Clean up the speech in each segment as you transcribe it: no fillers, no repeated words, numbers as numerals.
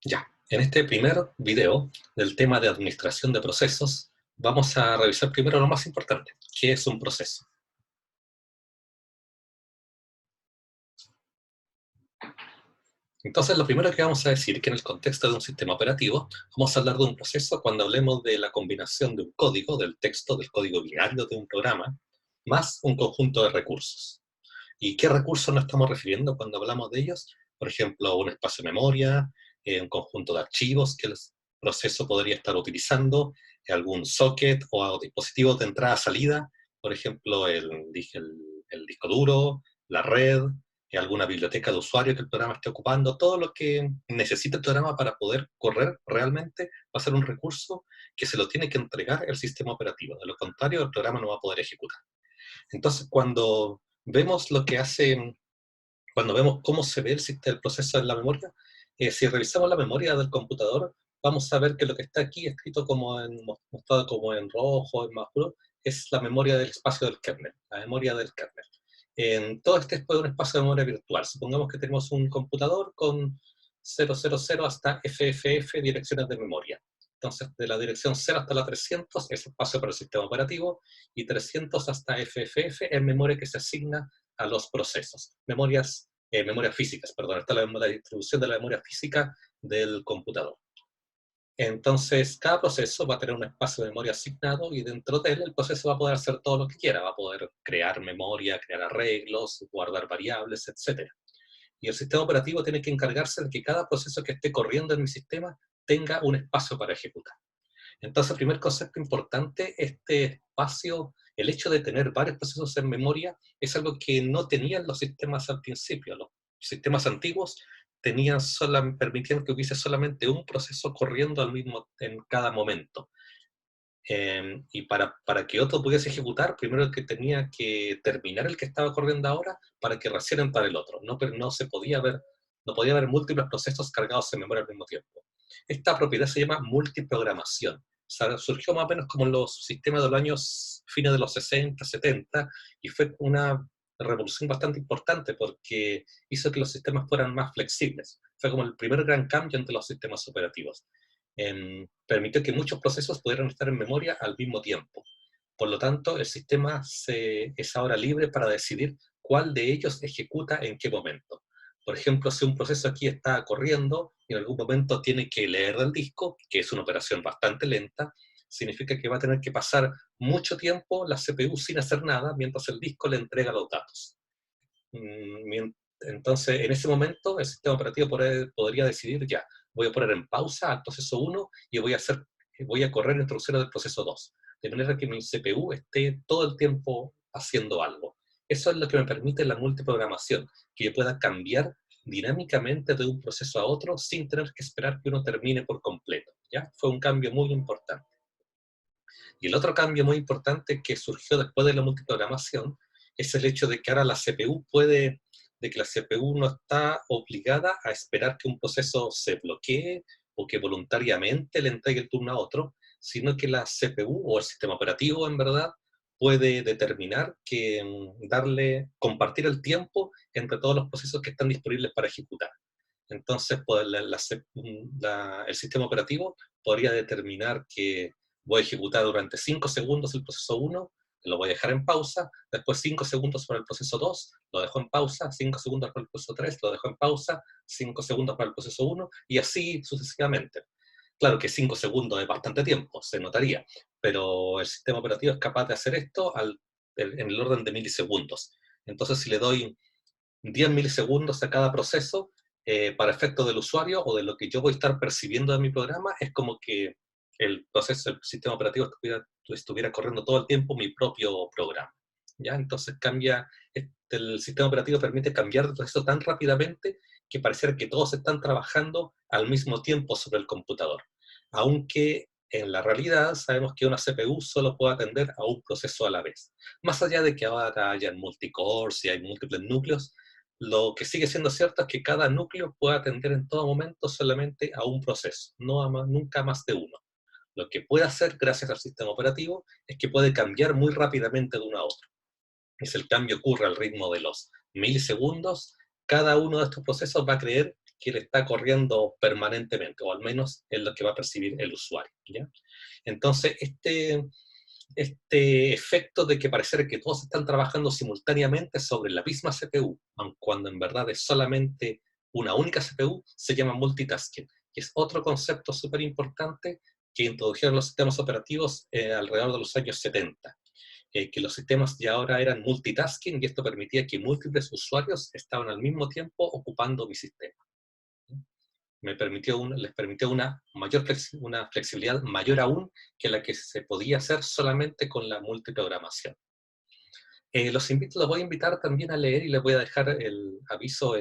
Ya, en este primer video del tema de administración de procesos, vamos a revisar primero lo más importante, ¿qué es un proceso? Entonces, lo primero que vamos a decir es que en el contexto de un sistema operativo, vamos a hablar de un proceso cuando hablemos de la combinación de un código, del texto, del código binario de un programa, más un conjunto de recursos. ¿Y qué recursos nos estamos refiriendo cuando hablamos de ellos? Por ejemplo, un espacio de memoria, un conjunto de archivos que el proceso podría estar utilizando, algún socket o dispositivos de entrada-salida, por ejemplo, el disco duro, la red, alguna biblioteca de usuario que el programa esté ocupando, todo lo que necesita el programa para poder correr realmente va a ser un recurso que se lo tiene que entregar el sistema operativo. De lo contrario, el programa no va a poder ejecutar. Entonces, vemos lo que hace, cuando vemos cómo se ve el proceso en la memoria, si revisamos la memoria del computador, vamos a ver que lo que está aquí escrito mostrado como en rojo, en más oscuro, es la memoria del espacio del kernel, la memoria del kernel. En todo este es un espacio de memoria virtual. Supongamos que tenemos un computador con 000 hasta FFF direcciones de memoria. Entonces, de la dirección 0 hasta la 300 es espacio para el sistema operativo, y 300 hasta FFF es memoria que se asigna a los procesos. Memorias físicas, perdón. Esta es la distribución de la memoria física del computador. Entonces, cada proceso va a tener un espacio de memoria asignado, y dentro de él el proceso va a poder hacer todo lo que quiera. Va a poder crear memoria, crear arreglos, guardar variables, etc. Y el sistema operativo tiene que encargarse de que cada proceso que esté corriendo en mi sistema tenga un espacio para ejecutar. Entonces, el primer concepto importante, este espacio, el hecho de tener varios procesos en memoria, es algo que no tenían los sistemas al principio. Los sistemas antiguos permitían que hubiese solamente un proceso corriendo en cada momento. Y para que otro pudiese ejecutar, primero que tenía que terminar el que estaba corriendo ahora para que recién entrara el otro. Pero no podía haber múltiples procesos cargados en memoria al mismo tiempo. Esta propiedad se llama multiprogramación. O sea, surgió más o menos como en los sistemas de los años fines de los 60, 70, y fue una revolución bastante importante porque hizo que los sistemas fueran más flexibles. Fue como el primer gran cambio entre los sistemas operativos. Permitió que muchos procesos pudieran estar en memoria al mismo tiempo. Por lo tanto, el sistema es ahora libre para decidir cuál de ellos ejecuta en qué momento. Por ejemplo, si un proceso aquí está corriendo y en algún momento tiene que leer del disco, que es una operación bastante lenta, significa que va a tener que pasar mucho tiempo la CPU sin hacer nada mientras el disco le entrega los datos. Entonces, en ese momento, el sistema operativo podría decidir, ya, voy a poner en pausa al proceso 1 y voy a correr instrucciones del proceso 2, de manera que mi CPU esté todo el tiempo haciendo algo. Eso es lo que me permite la multiprogramación, que yo pueda cambiar dinámicamente de un proceso a otro sin tener que esperar que uno termine por completo. ¿Ya? Fue un cambio muy importante. Y el otro cambio muy importante que surgió después de la multiprogramación es el hecho de que ahora la CPU no está obligada a esperar que un proceso se bloquee o que voluntariamente le entregue el turno a otro, sino que la CPU o el sistema operativo en verdad puede determinar que compartir el tiempo entre todos los procesos que están disponibles para ejecutar. Entonces, pues, el sistema operativo podría determinar que voy a ejecutar durante 5 segundos el proceso 1, lo voy a dejar en pausa, después 5 segundos para el proceso 2, lo dejo en pausa, 5 segundos para el proceso 3, lo dejo en pausa, 5 segundos para el proceso 1, y así sucesivamente. Claro que 5 segundos es bastante tiempo, se notaría, pero el sistema operativo es capaz de hacer esto en el orden de milisegundos. Entonces, si le doy 10 milisegundos a cada proceso, para efectos del usuario o de lo que yo voy a estar percibiendo de mi programa, es como que el sistema operativo estuviera corriendo todo el tiempo mi propio programa. ¿Ya? Entonces el sistema operativo permite cambiar de proceso tan rápidamente que pareciera que todos están trabajando al mismo tiempo sobre el computador. Aunque en la realidad sabemos que una CPU solo puede atender a un proceso a la vez. Más allá de que ahora hayan multicores y hay múltiples núcleos, lo que sigue siendo cierto es que cada núcleo puede atender en todo momento solamente a un proceso, nunca más de uno. Lo que puede hacer gracias al sistema operativo es que puede cambiar muy rápidamente de uno a otro. Y si el cambio ocurre al ritmo de los milisegundos, cada uno de estos procesos va a creer que le está corriendo permanentemente, o al menos es lo que va a percibir el usuario, ¿ya? Entonces, este efecto de que pareciera que todos están trabajando simultáneamente sobre la misma CPU, aun cuando en verdad es solamente una única CPU, se llama multitasking, que es otro concepto súper importante que introdujeron los sistemas operativos alrededor de los años 70, que los sistemas ya ahora eran multitasking y esto permitía que múltiples usuarios estaban al mismo tiempo ocupando mi sistema. Les permitió una flexibilidad mayor aún que la que se podía hacer solamente con la multiprogramación. Los voy a invitar también a leer y les voy a dejar el aviso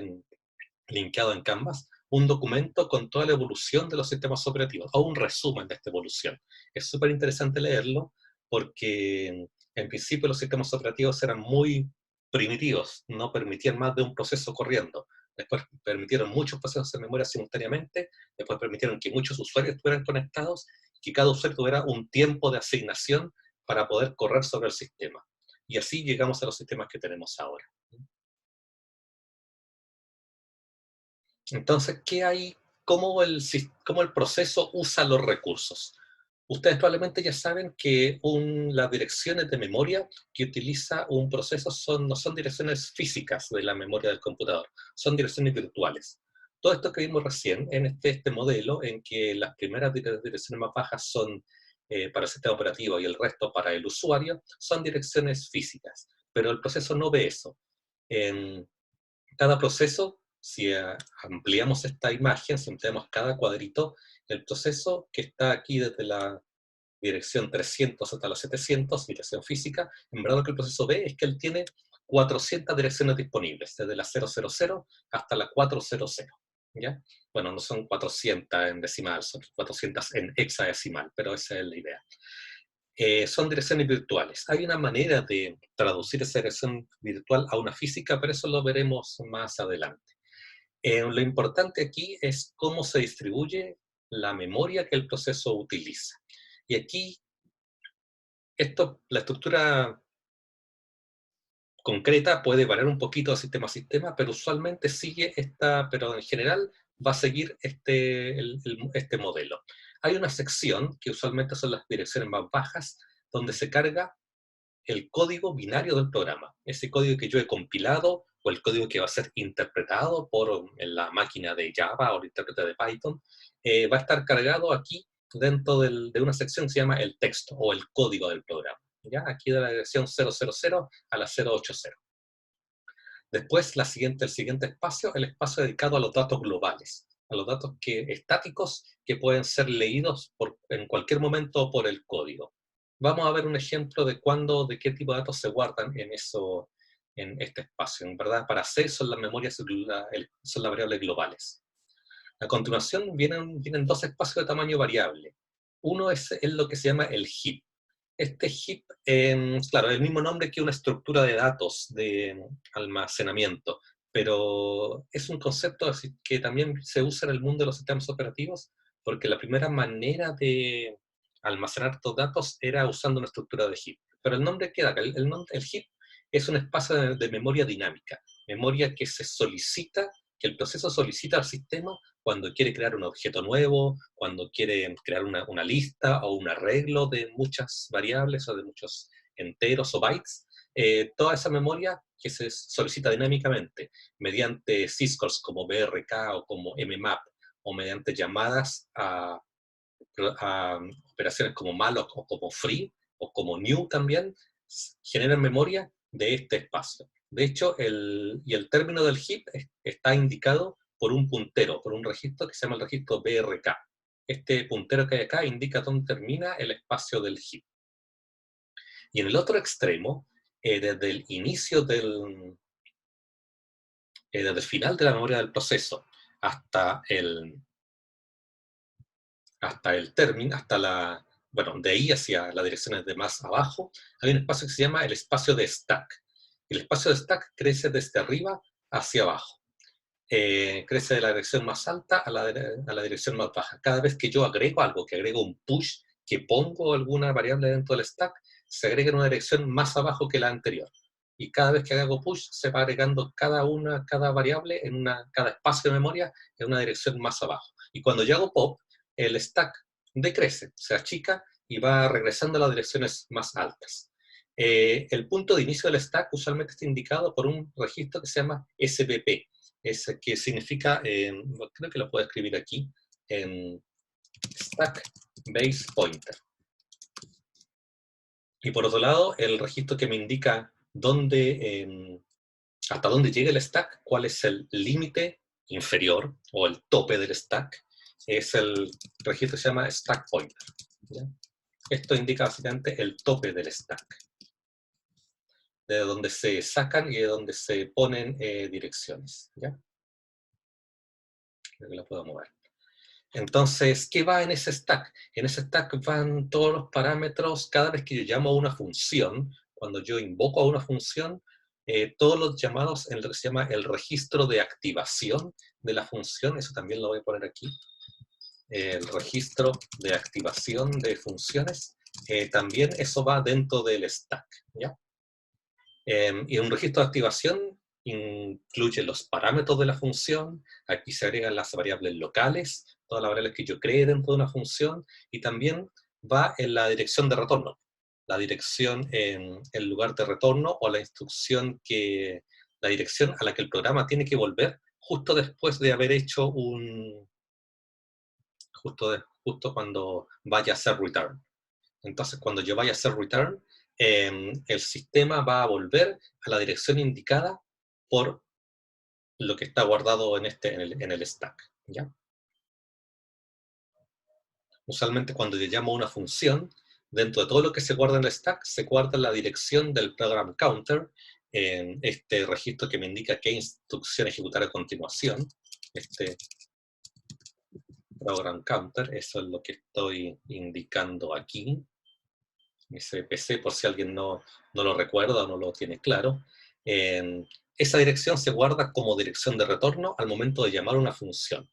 linkeado en Canvas, un documento con toda la evolución de los sistemas operativos, o un resumen de esta evolución. Es súper interesante leerlo porque en principio los sistemas operativos eran muy primitivos, no permitían más de un proceso corriendo. Después permitieron muchos procesos en memoria simultáneamente, después permitieron que muchos usuarios estuvieran conectados, que cada usuario tuviera un tiempo de asignación para poder correr sobre el sistema. Y así llegamos a los sistemas que tenemos ahora. Entonces, ¿qué hay? ¿Cómo el proceso usa los recursos? Ustedes probablemente ya saben que las direcciones de memoria que utiliza un proceso no son direcciones físicas de la memoria del computador, son direcciones virtuales. Todo esto que vimos recién en este modelo, en que las primeras direcciones más bajas son para el sistema operativo y el resto para el usuario, son direcciones físicas. Pero el proceso no ve eso. En cada proceso, si ampliamos esta imagen, si ampliamos cada cuadrito, el proceso que está aquí desde la dirección 300 hasta la 700, dirección física, en verdad lo que el proceso ve es que él tiene 400 direcciones disponibles, desde la 000 hasta la 400, ¿ya? Bueno, no son 400 en decimal, son 400 en hexadecimal, pero esa es la idea. Son direcciones virtuales. Hay una manera de traducir esa dirección virtual a una física, pero eso lo veremos más adelante. Lo importante aquí es cómo se distribuye la memoria que el proceso utiliza. Y aquí, la estructura concreta puede variar un poquito de sistema a sistema, pero usualmente sigue pero en general va a seguir este modelo. Hay una sección, que usualmente son las direcciones más bajas, donde se carga el código binario del programa, ese código que yo he compilado o el código que va a ser interpretado en la máquina de Java o el intérprete de Python, va a estar cargado aquí dentro de una sección que se llama el texto o el código del programa. ¿Ya? Aquí de la dirección 000 a la 080. Después, el siguiente espacio, el espacio dedicado a los datos globales, a los datos estáticos que pueden ser leídos en cualquier momento por el código. Vamos a ver un ejemplo de qué tipo de datos se guardan en este espacio. En verdad, para C son las memorias, son las variables globales. A continuación vienen dos espacios de tamaño variable. Uno es lo que se llama el heap. Este heap, claro, es el mismo nombre que una estructura de datos de almacenamiento, pero es un concepto que también se usa en el mundo de los sistemas operativos, porque la primera manera de almacenar estos datos era usando una estructura de heap. Pero el nombre queda acá. El heap es un espacio de memoria dinámica, memoria que que el proceso solicita al sistema cuando quiere crear un objeto nuevo, cuando quiere crear una lista o un arreglo de muchas variables o de muchos enteros o bytes, toda esa memoria que se solicita dinámicamente mediante syscalls como BRK o como mmap o mediante llamadas a operaciones como malloc o como free o como new también, generan memoria de este espacio. De hecho, el término del heap está indicado por un puntero, por un registro que se llama el registro BRK. Este puntero que hay acá indica dónde termina el espacio del heap. Y en el otro extremo, desde el inicio desde el final de la memoria del proceso hasta el término, bueno, de ahí hacia las direcciones de más abajo, hay un espacio que se llama el espacio de stack. El espacio de stack crece desde arriba hacia abajo. Crece de la dirección más alta a la dirección más baja. Cada vez que yo agrego algo, que agrego un push, que pongo alguna variable dentro del stack, se agrega en una dirección más abajo que la anterior. y cada vez que hago push se va agregando cada variable, cada espacio de memoria en una dirección más abajo. Y cuando yo hago pop, el stack decrece, se achica y va regresando a las direcciones más altas. El punto de inicio del stack usualmente está indicado por un registro que se llama SBP, que significa, creo que lo puedo escribir aquí, Stack Base Pointer. Y por otro lado, el registro que me indica hasta dónde llega el stack, cuál es el límite inferior o el tope del stack, es el registro que se llama Stack Pointer. ¿Ya? Esto indica básicamente el tope del stack, de donde se sacan y de donde se ponen direcciones. ¿Ya? Creo que la puedo mover. Entonces, ¿qué va en ese stack? En ese stack van todos los parámetros. Cada vez que yo llamo a una función, cuando yo invoco a una función, todos los llamados en lo que se llama el registro de activación de la función, eso también lo voy a poner aquí, el registro de activación de funciones, también eso va dentro del stack, ¿ya? Y un registro de activación incluye los parámetros de la función, aquí se agregan las variables locales, todas las variables que yo cree dentro de una función, y también va en la dirección de retorno, la dirección en el lugar de retorno o la la dirección a la que el programa tiene que volver justo después de haber hecho justo cuando vaya a hacer return. Entonces, cuando yo vaya a hacer return, el sistema va a volver a la dirección indicada por lo que está guardado en el stack. ¿Ya? Usualmente cuando yo llamo a una función, dentro de todo lo que se guarda en el stack, se guarda la dirección del program counter, en este registro que me indica qué instrucción ejecutar a continuación, este program counter, eso es lo que estoy indicando aquí. Ese PC, por si alguien no lo recuerda o no lo tiene claro. Esa dirección se guarda como dirección de retorno al momento de llamar una función.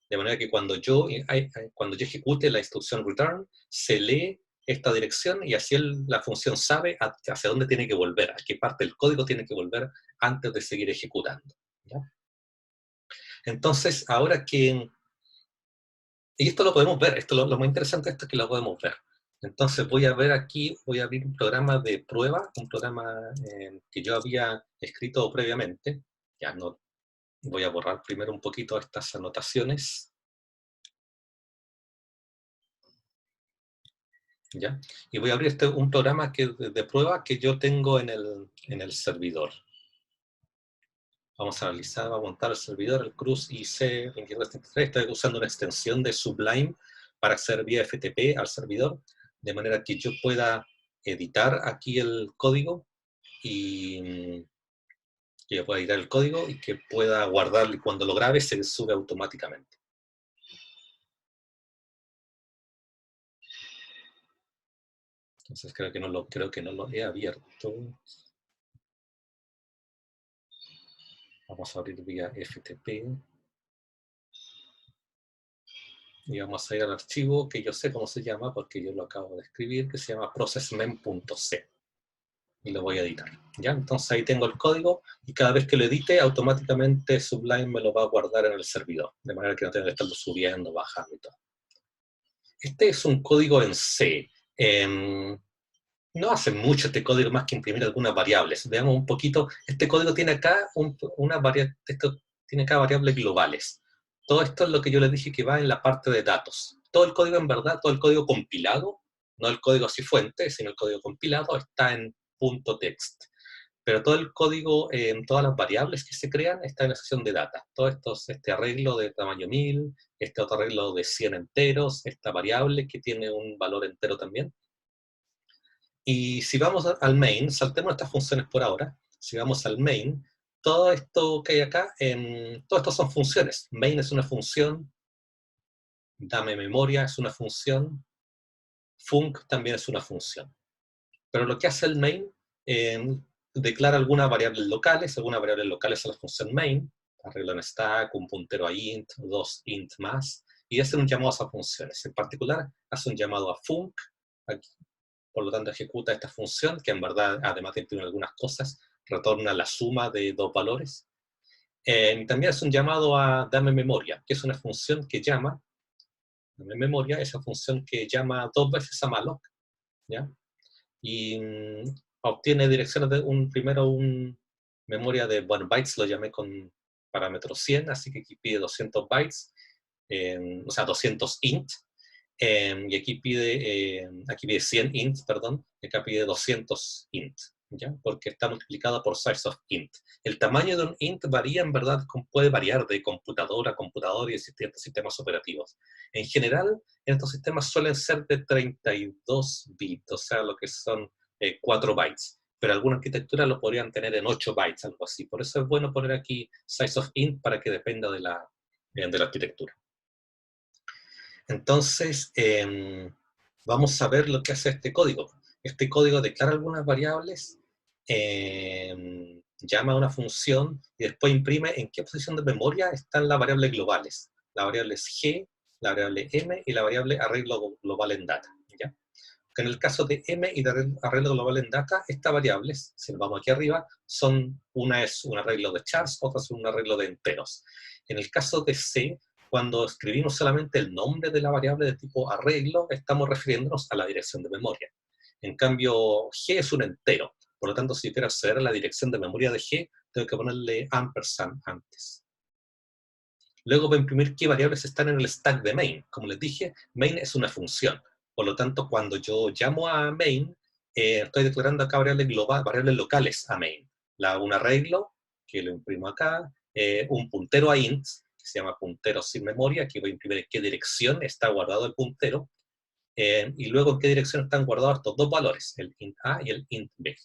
De manera que cuando yo ejecute la instrucción return, se lee esta dirección y así la función sabe hacia dónde tiene que volver, a qué parte del código tiene que volver antes de seguir ejecutando. ¿Ya? Entonces, ahora que... Y esto lo podemos ver, lo más interesante de esto es que lo podemos ver. Entonces voy a ver aquí, voy a abrir un programa de prueba, un programa que yo había escrito previamente. Ya no, voy a borrar primero un poquito estas anotaciones. ¿Ya? Y voy a abrir un programa de prueba que yo tengo en el servidor. Vamos a analizar, vamos a montar el servidor, el CRUZ IC2233. Estoy usando una extensión de Sublime para acceder vía FTP al servidor, de manera que yo pueda editar aquí el código y que yo pueda editar el código y que pueda guardarlo y cuando lo grabe se sube automáticamente. Entonces creo que no lo he abierto. Vamos a abrir vía FTP. Y vamos a ir al archivo que yo sé cómo se llama porque yo lo acabo de escribir, que se llama processmem.c. Y lo voy a editar. ¿Ya? Entonces ahí tengo el código y cada vez que lo edite, automáticamente Sublime me lo va a guardar en el servidor, de manera que no tengo que estarlo subiendo, bajando y todo. Este es un código en C. No hace mucho este código más que imprimir algunas variables. Veamos un poquito. Este código tiene acá tiene acá variables globales. Todo esto es lo que yo les dije que va en la parte de datos. Todo el código, en verdad, todo el código compilado, no el código así fuente, sino el código compilado, está en .text. Pero todo el código, todas las variables que se crean, está en la sección de data. Todo esto, este arreglo de tamaño 1000, este otro arreglo de 100 enteros, esta variable que tiene un valor entero también. Y si vamos al main, saltemos estas funciones por ahora. Si vamos al main, todo esto que hay acá, todo esto son funciones. Main es una función, dame memoria es una función, func también es una función. Pero lo que hace el main, declara algunas variables locales a la función main, arregla un stack, un puntero a int, dos int más, y hace un llamado a esas funciones. En particular, hace un llamado a func, aquí. Por lo tanto, ejecuta esta función, que en verdad además tiene algunas cosas retorna la suma de dos valores. También es un llamado a dame memoria, que es una función que llama, dame memoria, esa función que llama dos veces a malloc, ¿ya? Y obtiene direcciones de primero un memoria de, bueno, bytes lo llamé con parámetro 100, así que aquí pide 200 bytes, o sea, 200 int, y aquí pide 100 int, perdón, y acá pide 200 int, ¿ya? Porque está multiplicada por size of int. El tamaño de un int varía, en verdad, puede variar de computadora a computadora y de distintos sistemas operativos. En general, en estos sistemas suelen ser de 32 bits, o sea, lo que son 4 bytes. Pero alguna arquitectura lo podrían tener en 8 bytes, algo así. Por eso es bueno poner aquí size of int para que dependa de la arquitectura. Entonces, vamos a ver lo que hace este código. Este código declara algunas variables, llama a una función y después imprime en qué posición de memoria están las variables globales. La variable es g, la variable m y la variable arreglo global en data, ¿ya? En el caso de m y de arreglo global en data, estas variables, si nos vamos aquí arriba, una es un arreglo de chars, otra es un arreglo de enteros. En el caso de c, cuando escribimos solamente el nombre de la variable de tipo arreglo, estamos refiriéndonos a la dirección de memoria. En cambio, g es un entero. Por lo tanto, si yo quiero acceder a la dirección de memoria de g, tengo que ponerle ampersand antes. Luego voy a imprimir qué variables están en el stack de main. Como les dije, main es una función. Por lo tanto, cuando yo llamo a main, estoy declarando acá variables locales a main. Un arreglo, que lo imprimo acá, un puntero a int, que se llama puntero sin memoria, aquí voy a imprimir en qué dirección está guardado el puntero, y luego en qué dirección están guardados estos dos valores, el int a y el int b.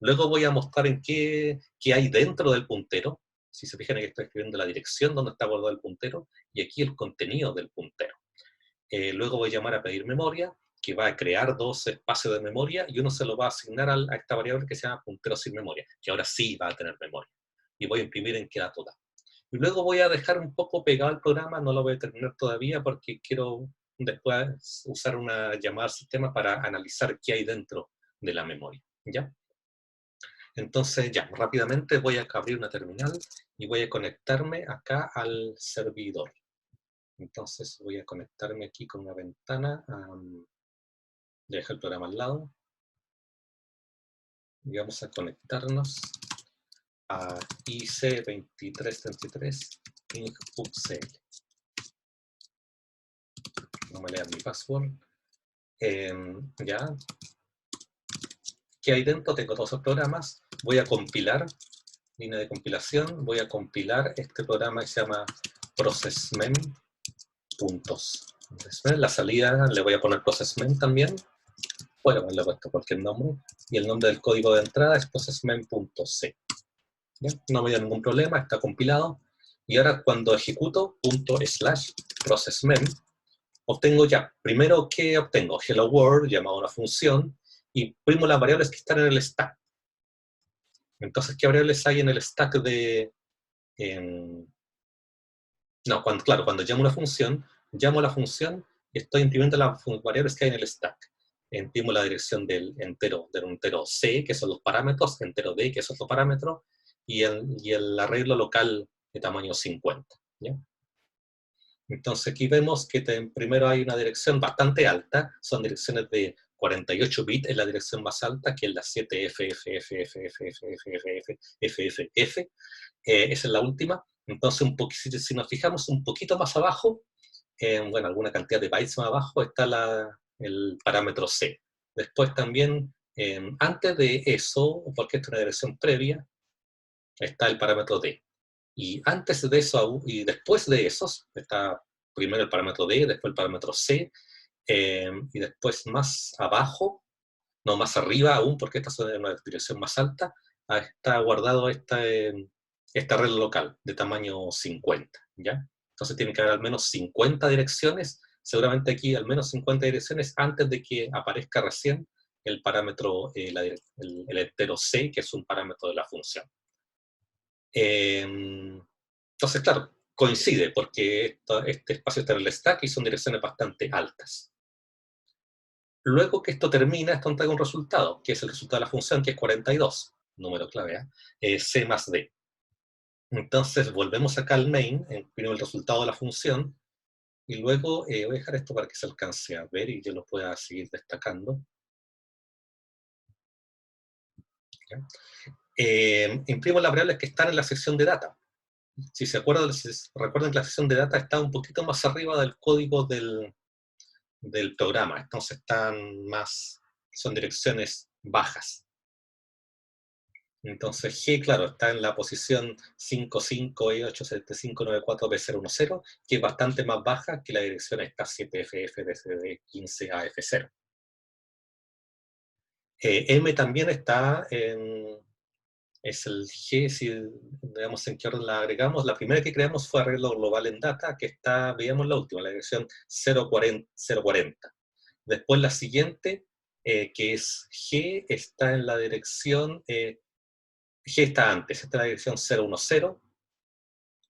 Luego voy a mostrar en qué hay dentro del puntero. Si se fijan, aquí estoy escribiendo la dirección donde está guardado el puntero, y aquí el contenido del puntero. Luego voy a llamar a pedir memoria, que va a crear dos espacios de memoria, y uno se lo va a asignar a esta variable que se llama puntero sin memoria, que ahora sí va a tener memoria. Y voy a imprimir en qué dato da. Y luego voy a dejar un poco pegado el programa, no lo voy a terminar todavía porque quiero después usar una llamada al sistema para analizar qué hay dentro de la memoria, ¿ya? Entonces, ya, rápidamente voy a abrir una terminal y voy a conectarme acá al servidor. Entonces voy a conectarme aquí con una ventana, dejo el programa al lado, y vamos a conectarnos a IC2333 ping.cl. No me lean mi password. Ya. ¿Qué hay dentro? Tengo todos esos programas. Voy a compilar, línea de compilación, voy a compilar este programa que se llama processmem. La salida le voy a poner processmem también. Bueno, le he puesto cualquier nombre. Y el nombre del código de entrada es processmem.c. No me da ningún problema, está compilado. Y ahora cuando ejecuto /processmem, obtengo ya, primero, ¿qué obtengo? Hello world, llamado a una función, y primo las variables que están en el stack. Entonces, ¿qué variables hay en el stack de... No, cuando llamo a la función y estoy imprimiendo las variables que hay en el stack. Imprimo la dirección del entero C, que son los parámetros, entero D, que es otro parámetro, y el arreglo local de tamaño 50. ¿Ya? Entonces aquí vemos que primero hay una dirección bastante alta, son direcciones de 48 bits, es la dirección más alta, que es la 7F, esa es la última. Entonces, si nos fijamos un poquito más abajo, bueno, alguna cantidad de bytes más abajo, está el parámetro C. Después también, antes de eso, porque esta es una dirección previa, está el parámetro D. Y antes de eso, y después de esos, está primero el parámetro D, después el parámetro C, y después más abajo, no, más arriba aún, porque esta es una dirección más alta, está guardado este arreglo local de tamaño 50, ¿ya? Entonces tiene que haber al menos 50 direcciones, seguramente aquí al menos 50 direcciones antes de que aparezca recién el parámetro, el entero C, que es un parámetro de la función. Entonces, claro, coincide, porque este espacio está en el stack y son direcciones bastante altas. Luego que esto termina, esto entrega un resultado, que es el resultado de la función, que es 42. número clave, C más D. Entonces volvemos acá al main, imprimimos el resultado de la función, y luego voy a dejar esto para que se alcance a ver y yo lo pueda seguir destacando. Imprimo las variables que están en la sección de data. Si se acuerdan, recuerden que la sección de data está un poquito más arriba del código del programa, entonces son direcciones bajas. Entonces G, claro, está en la posición 55E87594B010, que es bastante más baja que la dirección esta 7FF-DCD15AF0. M también está es el G, si veamos en qué orden la agregamos. La primera que creamos fue arreglo global en data, que está, veíamos la última, la dirección 040. Después la siguiente, que es G, está en la dirección, G está antes, está en la dirección 010,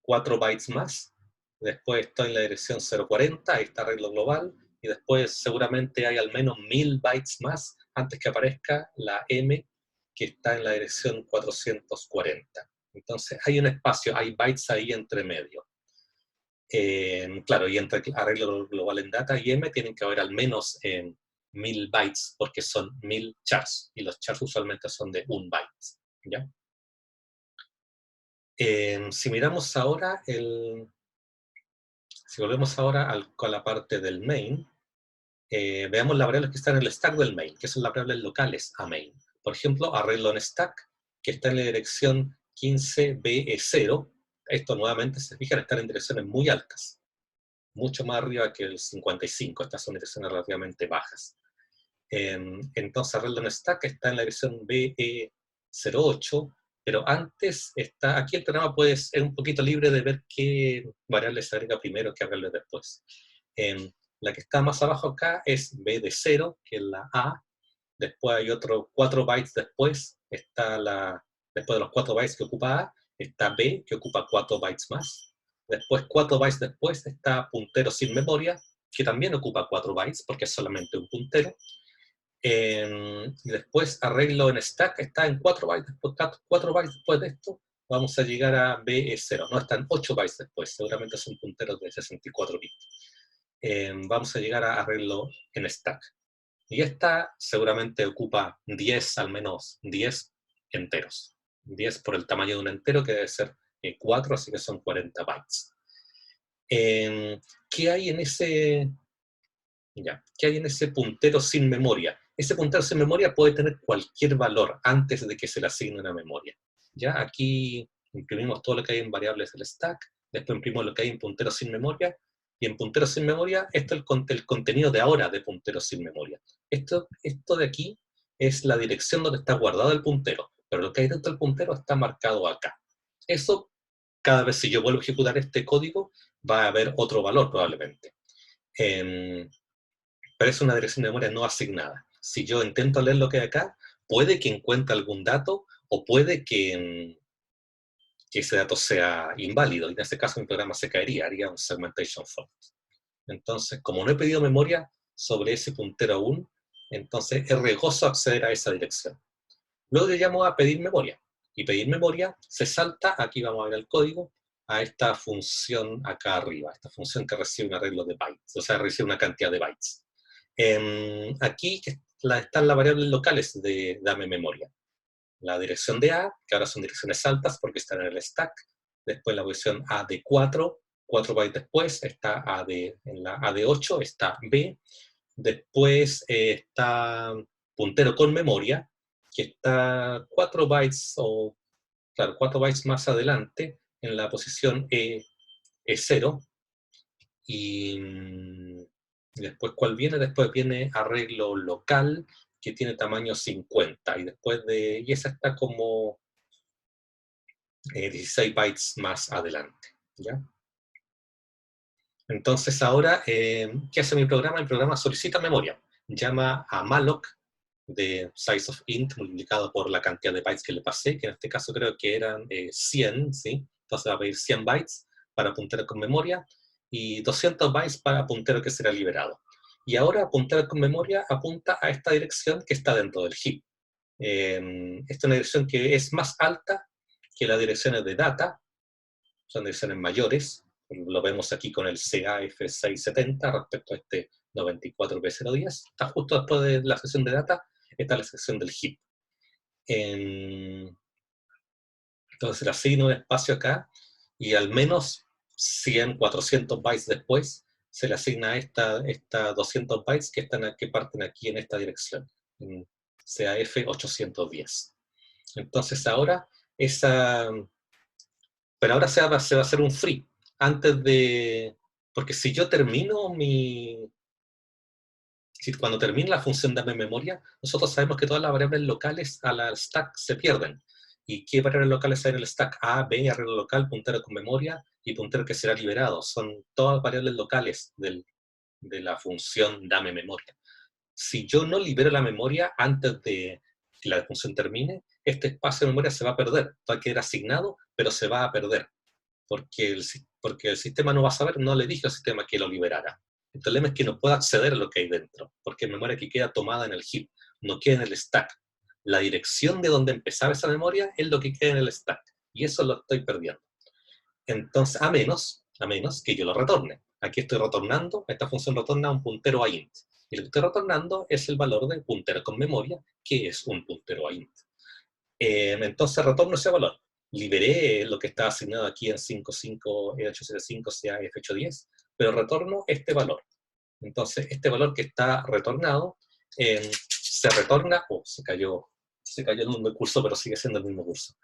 4 bytes más. Después estoy en la dirección 040, ahí está arreglo global. Y después seguramente hay al menos 1000 bytes más antes que aparezca la M, que está en la dirección 440. Entonces hay un espacio, hay bytes ahí entre medio. Claro, y entre arreglo global en data y M tienen que haber al menos 1000 bytes, porque son 1000 chars, y los chars usualmente son de 1 byte. ¿Ya? Si miramos ahora, si volvemos ahora a la parte del main, veamos las variables que están en el stack del main, que son las variables locales a main. Por ejemplo, arreglo en stack, que está en la dirección 15BE0. Esto nuevamente, se fijan, están en direcciones muy altas, mucho más arriba que el 55. Estas son direcciones relativamente bajas. Entonces, arreglo en stack está en la dirección BE08, pero antes está, aquí el programa puede ser un poquito libre de ver qué variable se agrega primero, qué arreglo después. La que está más abajo acá es B de 0, que es la A. Después hay otro 4 bytes después, después de los 4 bytes que ocupa A, está B, que ocupa 4 bytes más. Después, 4 bytes después, está puntero sin memoria, que también ocupa 4 bytes, porque es solamente un puntero. Y después, arreglo en stack, está en 4 bytes. 4 bytes después de esto, vamos a llegar a BE0. No, están 8 bytes después, seguramente son punteros de 64 bits. Vamos a llegar a arreglo en stack. Y esta seguramente ocupa 10, al menos 10 enteros. 10 por el tamaño de un entero, que debe ser 4, así que son 40 bytes. ¿Qué hay en ese puntero sin memoria? Ese puntero sin memoria puede tener cualquier valor antes de que se le asigne una memoria. ¿Ya? Aquí imprimimos todo lo que hay en variables del stack, después imprimimos lo que hay en puntero sin memoria, y en puntero sin memoria, esto es el contenido de ahora de puntero sin memoria. Esto de aquí es la dirección donde está guardado el puntero, pero lo que hay dentro del puntero está marcado acá. Eso, cada vez si yo vuelvo a ejecutar este código, va a haber otro valor probablemente. Pero es una dirección de memoria no asignada. Si yo intento leer lo que hay acá, puede que encuentre algún dato, o puede que ese dato sea inválido, y en ese caso mi programa se caería, haría un segmentation fault. Entonces, como no he pedido memoria sobre ese puntero aún, entonces es riesgoso acceder a esa dirección. Luego le llamo a pedir memoria, y pedir memoria se salta, aquí vamos a ver el código, a esta función acá arriba, esta función que recibe un arreglo de bytes, o sea, recibe una cantidad de bytes. Aquí están las variables locales de dame memoria. La dirección de A, que ahora son direcciones altas porque están en el stack. Después la posición A de 4 bytes después está en la A de 8 está B. Después está puntero con memoria, que está 4 bytes, o claro, 4 bytes más adelante, en la posición E0. Y después, ¿cuál viene? Después viene arreglo local, que tiene tamaño 50, y esa está como 16 bytes más adelante, ¿ya? Entonces ahora, ¿qué hace mi programa? Mi programa solicita memoria, llama a malloc de size of int multiplicado por la cantidad de bytes que le pasé, que en este caso creo que eran 100, ¿sí? Entonces va a pedir 100 bytes para puntero con memoria, y 200 bytes para puntero que será liberado. Y ahora puntero con memoria apunta a esta dirección que está dentro del heap. Esta es una dirección que es más alta que las direcciones de data, son direcciones mayores, lo vemos aquí con el CAF670 respecto a este 94B010, está justo después de la sección de data, está la sección del heap. Entonces le asigno un espacio acá, y al menos 100, 400 bytes después, se le asigna esta 200 bytes que parten aquí en esta dirección, en CAF810. Entonces ahora, pero ahora se va a hacer un free, antes de, porque si yo termino cuando termine la función dame memoria, nosotros sabemos que todas las variables locales a la stack se pierden. ¿Y qué variables locales hay en el stack? A, B, arreglo local, puntero con memoria y puntero que será liberado. Son todas variables locales de la función dame memoria. Si yo no libero la memoria antes de que la función termine, este espacio de memoria se va a perder. Va a quedar asignado, pero se va a perder. Porque el sistema no va a saber, no le dije al sistema que lo liberara. El problema es que no puedo acceder a lo que hay dentro, porque es memoria que queda tomada en el heap, no queda en el stack. La dirección de donde empezaba esa memoria es lo que queda en el stack, y eso lo estoy perdiendo. Entonces, a menos que yo lo retorne. Aquí estoy retornando, esta función retorna un puntero a int, y lo que estoy retornando es el valor de puntero con memoria, que es un puntero a int. Entonces retorno ese valor. Liberé lo que está asignado aquí en 55E875 sea F810, pero retorno este valor. Entonces, este valor que está retornado se retorna, se cayó el mismo curso, pero sigue siendo el mismo curso.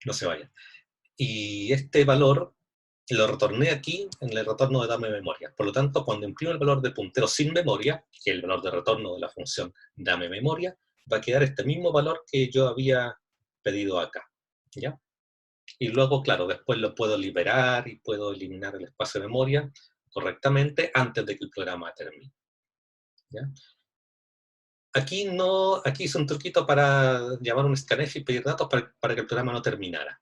No se vaya. Y este valor lo retorné aquí en el retorno de dame memoria. Por lo tanto, cuando imprimo el valor de puntero sin memoria, que es el valor de retorno de la función dame memoria, va a quedar este mismo valor que yo había pedido acá, ¿ya? Y luego, claro, después lo puedo liberar y puedo eliminar el espacio de memoria correctamente antes de que el programa termine, ¿ya? Aquí hice un truquito para llamar un scanf y pedir datos para que el programa no terminara.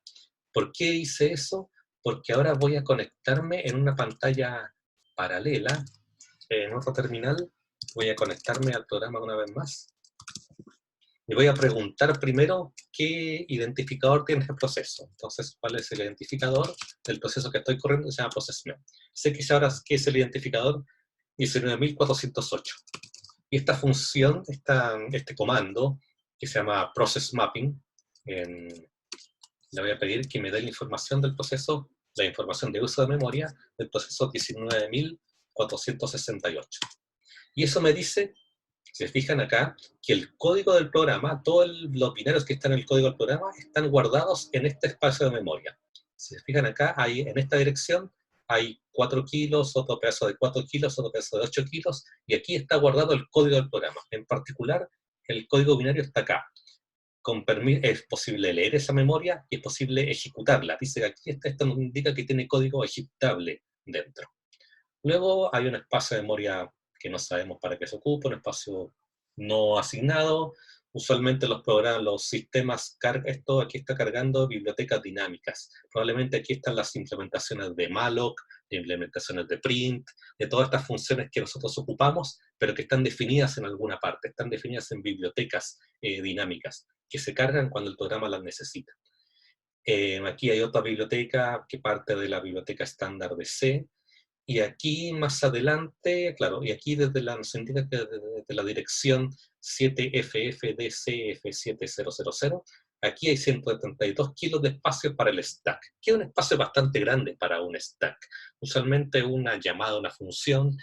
¿Por qué hice eso? Porque ahora voy a conectarme en una pantalla paralela, en otro terminal, voy a conectarme al programa una vez más. Y voy a preguntar primero qué identificador tiene el proceso. Entonces, ¿cuál es el identificador del proceso que estoy corriendo? Se llama processMem. Sé que ahora qué es el identificador 19408. Y esta función, este comando, que se llama process mapping, le voy a pedir que me dé la información del proceso, la información de uso de memoria del proceso 19468. Y eso me dice, si se fijan acá, que el código del programa, todos los binarios que están en el código del programa, están guardados en este espacio de memoria. Si se fijan acá, en esta dirección hay 4 kilos, otro pedazo de 4 kilos, otro pedazo de 8 kilos, y aquí está guardado el código del programa. En particular, el código binario está acá. Es posible leer esa memoria y es posible ejecutarla. Dice que aquí esto nos indica que tiene código ejecutable dentro. Luego hay un espacio de memoria que no sabemos para qué se ocupa, un espacio no asignado. Usualmente los sistemas cargan esto, aquí está cargando bibliotecas dinámicas. Probablemente aquí están las implementaciones de malloc, de implementaciones de print, de todas estas funciones que nosotros ocupamos, pero que están definidas en alguna parte, están definidas en bibliotecas dinámicas, que se cargan cuando el programa las necesita. Aquí hay otra biblioteca que parte de la biblioteca estándar de C, y aquí más adelante, claro, y aquí nos indica que desde la dirección 7FFDCF7000, aquí hay 172 kilos de espacio para el stack, que es un espacio bastante grande para un stack. Usualmente una llamada, una función,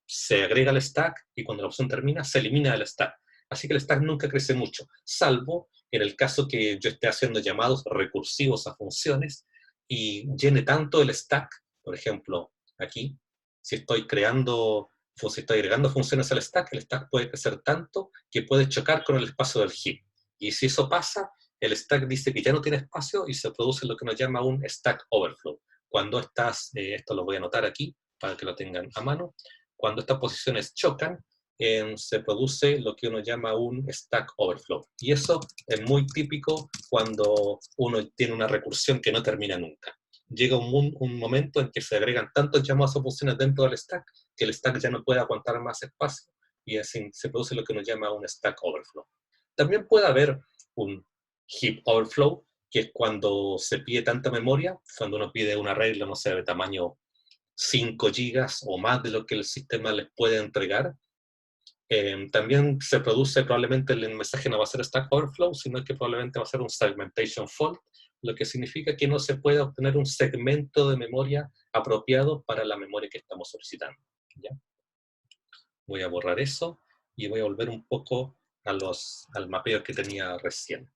se agrega al stack y cuando la opción termina, se elimina del stack. Así que el stack nunca crece mucho, salvo en el caso que yo esté haciendo llamados recursivos a funciones y llene tanto el stack, por ejemplo, aquí, si estoy agregando funciones al stack, el stack puede crecer tanto que puede chocar con el espacio del heap. Y si eso pasa, el stack dice que ya no tiene espacio y se produce lo que nos llama un stack overflow. Cuando esto lo voy a anotar aquí para que lo tengan a mano, cuando estas posiciones chocan, se produce lo que uno llama un stack overflow. Y eso es muy típico cuando uno tiene una recursión que no termina nunca. Llega un momento en que se agregan tantos llamados a funciones dentro del stack que el stack ya no puede aguantar más espacio y así se produce lo que nos llama un Stack Overflow. También puede haber un Heap Overflow, que es cuando se pide tanta memoria, cuando uno pide un arreglo, no sé, de tamaño 5 gigas o más de lo que el sistema les puede entregar. También se produce, probablemente el mensaje no va a ser Stack Overflow, sino que probablemente va a ser un Segmentation Fault, lo que significa que no se puede obtener un segmento de memoria apropiado para la memoria que estamos solicitando. ¿Ya? Voy a borrar eso y voy a volver un poco al mapeo que tenía recién.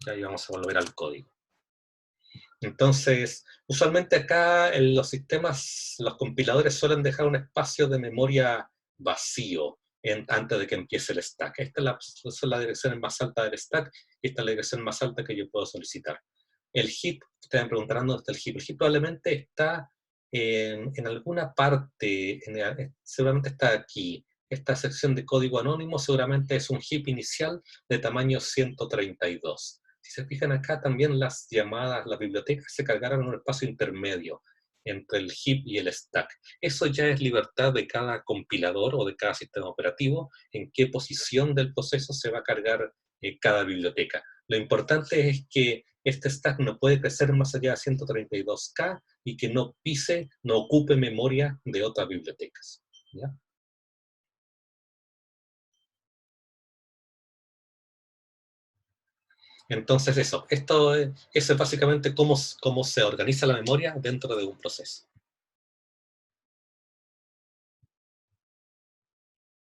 Ya, y vamos a volver al código. Entonces, usualmente acá en los sistemas, los compiladores suelen dejar un espacio de memoria vacío antes de que empiece el stack. Esta es la dirección más alta del stack y esta es la dirección más alta que yo puedo solicitar. El heap, ustedes me preguntarán dónde está el heap. El heap probablemente está en alguna parte, seguramente está aquí. Esta sección de código anónimo seguramente es un heap inicial de tamaño 132. Si se fijan acá, también las llamadas, las bibliotecas se cargaron en un espacio intermedio entre el heap y el stack. Eso ya es libertad de cada compilador o de cada sistema operativo en qué posición del proceso se va a cargar cada biblioteca. Lo importante es que este stack no puede crecer más allá de 132K y que no pise, no ocupe memoria de otras bibliotecas. ¿Ya? Entonces eso es básicamente cómo se organiza la memoria dentro de un proceso.